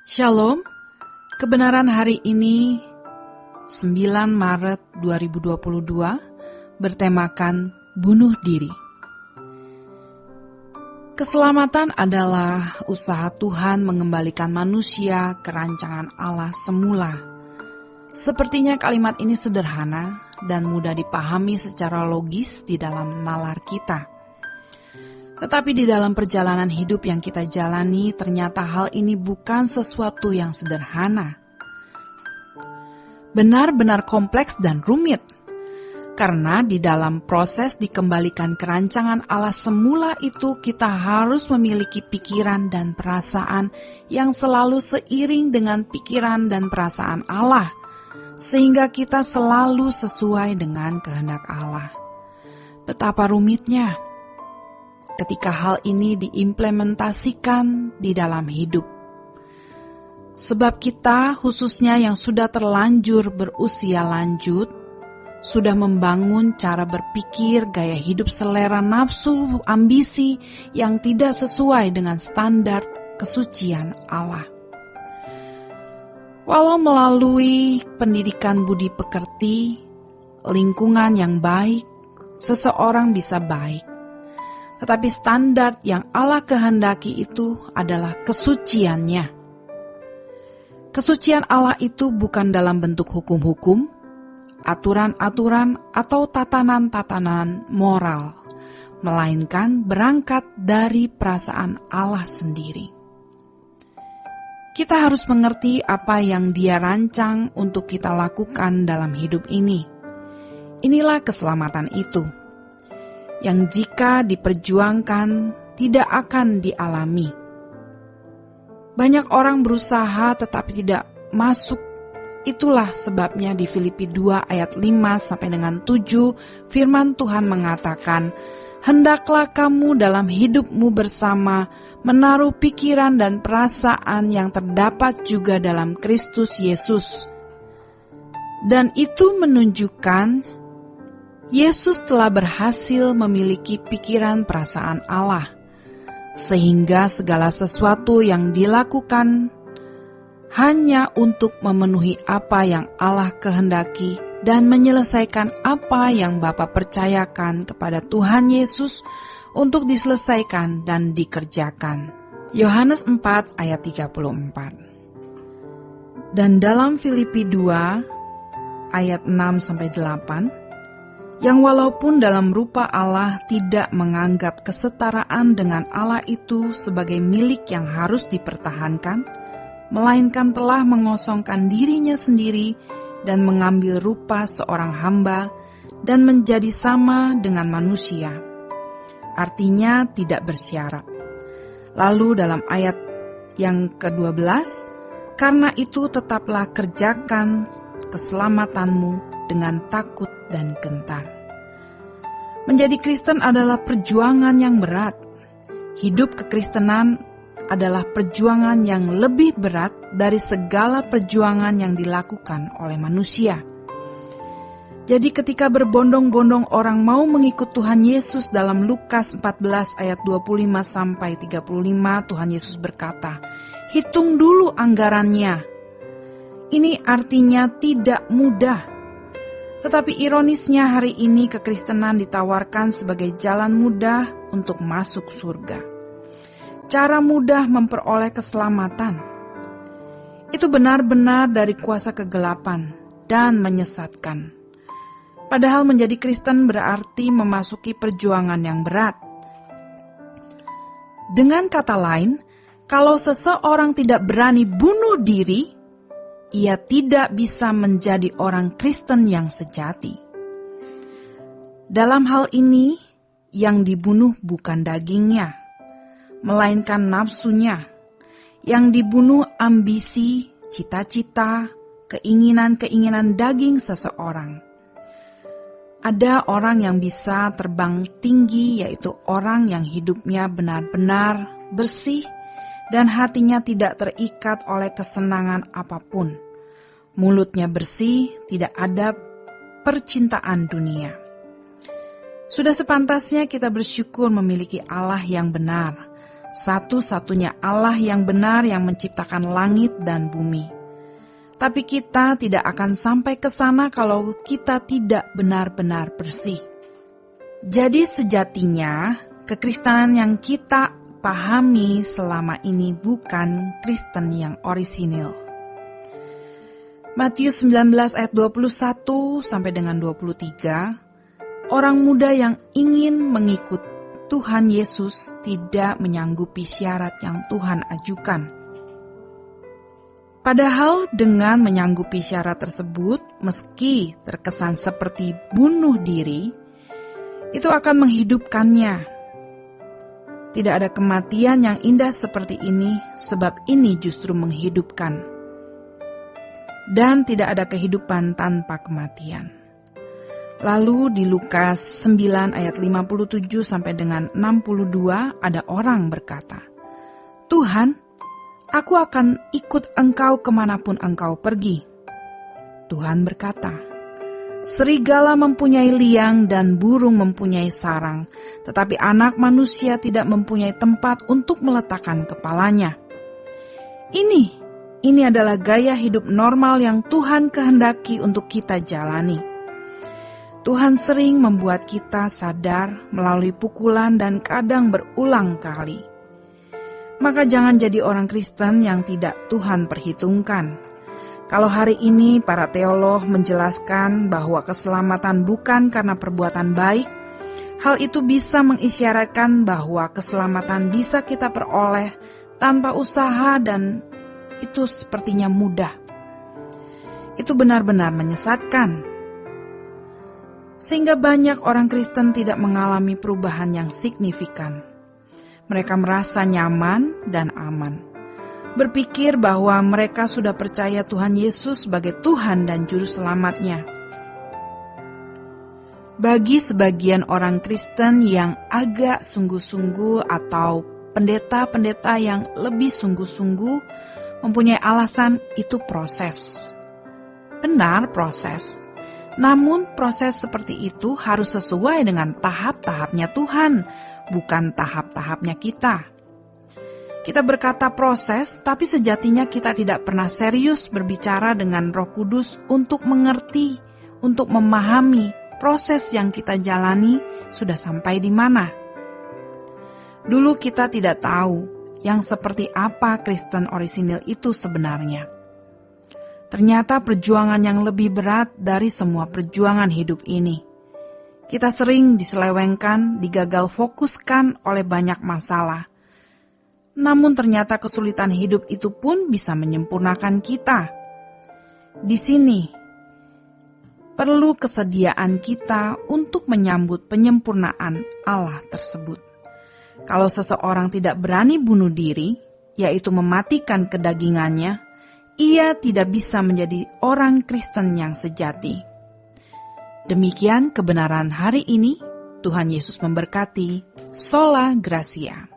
Shalom, kebenaran hari ini 9 Maret 2022 bertemakan bunuh diri. Keselamatan adalah usaha Tuhan mengembalikan manusia ke rancangan Allah semula. Sepertinya kalimat ini sederhana dan mudah dipahami secara logis di dalam nalar kita. Tetapi di dalam perjalanan hidup yang kita jalani, ternyata hal ini bukan sesuatu yang sederhana. Benar-benar kompleks dan rumit. Karena di dalam proses dikembalikan ke rancangan Allah semula itu, kita harus memiliki pikiran dan perasaan yang selalu seiring dengan pikiran dan perasaan Allah, sehingga kita selalu sesuai dengan kehendak Allah. Betapa rumitnya ketika hal ini diimplementasikan di dalam hidup. Sebab kita, khususnya yang sudah terlanjur berusia lanjut, sudah membangun cara berpikir, gaya hidup selera nafsu, ambisi yang tidak sesuai dengan standar kesucian Allah. Walau melalui pendidikan budi pekerti, lingkungan yang baik, seseorang bisa baik. Tetapi standar yang Allah kehendaki itu adalah kesuciannya. Kesucian Allah itu bukan dalam bentuk hukum-hukum, aturan-aturan, atau tatanan-tatanan moral, melainkan berangkat dari perasaan Allah sendiri. Kita harus mengerti apa yang Dia rancang untuk kita lakukan dalam hidup ini. Inilah keselamatan itu, yang jika diperjuangkan tidak akan dialami. Banyak orang berusaha tetapi tidak masuk. Itulah sebabnya di Filipi 2 ayat 5 sampai dengan 7 firman Tuhan mengatakan, "Hendaklah kamu dalam hidupmu bersama menaruh pikiran dan perasaan yang terdapat juga dalam Kristus Yesus." Dan itu menunjukkan Yesus telah berhasil memiliki pikiran perasaan Allah, sehingga segala sesuatu yang dilakukan hanya untuk memenuhi apa yang Allah kehendaki dan menyelesaikan apa yang Bapa percayakan kepada Tuhan Yesus untuk diselesaikan dan dikerjakan. Yohanes 4 ayat 34. Dan dalam Filipi 2 ayat 6-8, yang walaupun dalam rupa Allah tidak menganggap kesetaraan dengan Allah itu sebagai milik yang harus dipertahankan, melainkan telah mengosongkan dirinya sendiri dan mengambil rupa seorang hamba dan menjadi sama dengan manusia. Artinya tidak bersyarat. Lalu dalam ayat yang ke-12, karena itu tetaplah kerjakan keselamatanmu dengan takut dan gentar. Menjadi Kristen adalah perjuangan yang berat. Hidup kekristenan adalah perjuangan yang lebih berat dari segala perjuangan yang dilakukan oleh manusia. Jadi ketika berbondong-bondong orang mau mengikut Tuhan Yesus dalam Lukas 14 ayat 25 sampai 35, Tuhan Yesus berkata, "Hitung dulu anggarannya." Ini artinya tidak mudah. Tetapi ironisnya hari ini kekristenan ditawarkan sebagai jalan mudah untuk masuk surga. Cara mudah memperoleh keselamatan. Itu benar-benar dari kuasa kegelapan dan menyesatkan. Padahal menjadi Kristen berarti memasuki perjuangan yang berat. Dengan kata lain, kalau seseorang tidak berani bunuh diri, ia tidak bisa menjadi orang Kristen yang sejati. Dalam hal ini, yang dibunuh bukan dagingnya, melainkan nafsunya. Yang dibunuh ambisi, cita-cita, keinginan-keinginan daging seseorang. Ada orang yang bisa terbang tinggi, yaitu orang yang hidupnya benar-benar bersih dan hatinya tidak terikat oleh kesenangan apapun. Mulutnya bersih, tidak ada percintaan dunia. Sudah sepantasnya kita bersyukur memiliki Allah yang benar, satu-satunya Allah yang benar yang menciptakan langit dan bumi. Tapi kita tidak akan sampai ke sana kalau kita tidak benar-benar bersih. Jadi sejatinya, kekristenan yang kita pahami selama ini bukan Kristen yang orisinil. Matius 19 ayat 21 sampai dengan 23, orang muda yang ingin mengikut Tuhan Yesus tidak menyanggupi syarat yang Tuhan ajukan. Padahal dengan menyanggupi syarat tersebut, meski terkesan seperti bunuh diri, itu akan menghidupkannya. Tidak ada kematian yang indah seperti ini, sebab ini justru menghidupkan. Dan tidak ada kehidupan tanpa kematian. Lalu di Lukas 9 ayat 57 sampai dengan 62 ada orang berkata, "Tuhan, aku akan ikut Engkau kemanapun Engkau pergi." Tuhan berkata, "Serigala mempunyai liang dan burung mempunyai sarang, tetapi anak manusia tidak mempunyai tempat untuk meletakkan kepalanya." Ini adalah gaya hidup normal yang Tuhan kehendaki untuk kita jalani. Tuhan sering membuat kita sadar melalui pukulan dan kadang berulang kali. Maka jangan jadi orang Kristen yang tidak Tuhan perhitungkan. Kalau hari ini para teolog menjelaskan bahwa keselamatan bukan karena perbuatan baik, hal itu bisa mengisyaratkan bahwa keselamatan bisa kita peroleh tanpa usaha dan itu sepertinya mudah. Itu benar-benar menyesatkan. Sehingga banyak orang Kristen tidak mengalami perubahan yang signifikan. Mereka merasa nyaman dan aman. Berpikir bahwa mereka sudah percaya Tuhan Yesus sebagai Tuhan dan Juru Selamatnya. Bagi sebagian orang Kristen yang agak sungguh-sungguh atau pendeta-pendeta yang lebih sungguh-sungguh mempunyai alasan itu proses. Benar, proses. Namun proses seperti itu harus sesuai dengan tahap-tahapnya Tuhan, bukan tahap-tahapnya kita. Kita berkata proses, tapi sejatinya kita tidak pernah serius berbicara dengan Roh Kudus untuk mengerti, untuk memahami proses yang kita jalani sudah sampai di mana. Dulu kita tidak tahu yang seperti apa Kristen orisinil itu sebenarnya. Ternyata perjuangan yang lebih berat dari semua perjuangan hidup ini. Kita sering diselewengkan, digagal fokuskan oleh banyak masalah. Namun ternyata kesulitan hidup itu pun bisa menyempurnakan kita. Di sini, perlu kesediaan kita untuk menyambut penyempurnaan Allah tersebut. Kalau seseorang tidak berani bunuh diri, yaitu mematikan kedagingannya, ia tidak bisa menjadi orang Kristen yang sejati. Demikian kebenaran hari ini. Tuhan Yesus memberkati. Sola Gracia.